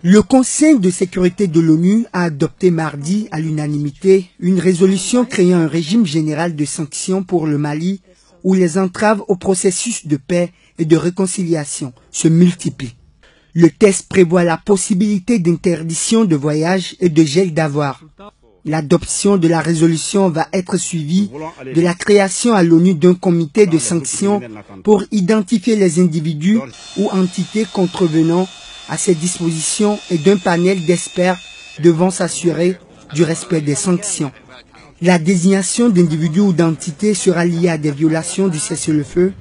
Le Conseil de sécurité de l'ONU a adopté mardi à l'unanimité une résolution créant un régime général de sanctions pour le Mali où les entraves au processus de paix et de réconciliation se multiplient. Le texte prévoit la possibilité d'interdiction de voyage et de gel d'avoirs. L'adoption de la résolution va être suivie de la création à l'ONU d'un comité de sanctions pour identifier les individus ou entités contrevenant à ces dispositions et d'un panel d'experts devant s'assurer du respect des sanctions. La désignation d'individus ou d'entités sera liée à des violations du cessez-le-feu,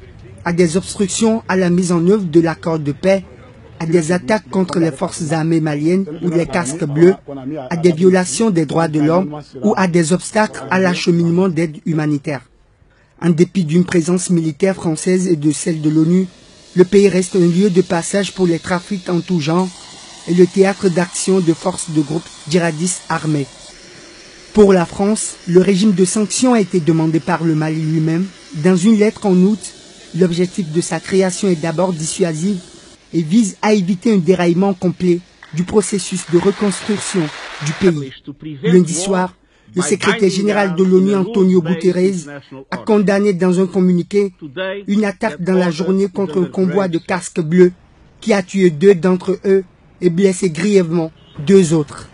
à des obstructions à la mise en œuvre de l'accord de paix, à des attaques contre les forces armées maliennes ou les casques bleus, à des violations des droits de l'homme ou à des obstacles à l'acheminement d'aide humanitaire. En dépit d'une présence militaire française et de celle de l'ONU, le pays reste un lieu de passage pour les trafics en tout genre et le théâtre d'action de forces de groupes djihadistes armés. Pour la France, le régime de sanctions a été demandé par le Mali lui-même. Dans une lettre en août, l'objectif de sa création est d'abord dissuasif et vise à éviter un déraillement complet du processus de reconstruction du pays. Lundi soir, le secrétaire général de l'ONU, Antonio Guterres, a condamné dans un communiqué une attaque dans la journée contre un convoi de casques bleus qui a tué 2 d'entre eux et blessé grièvement 2 autres.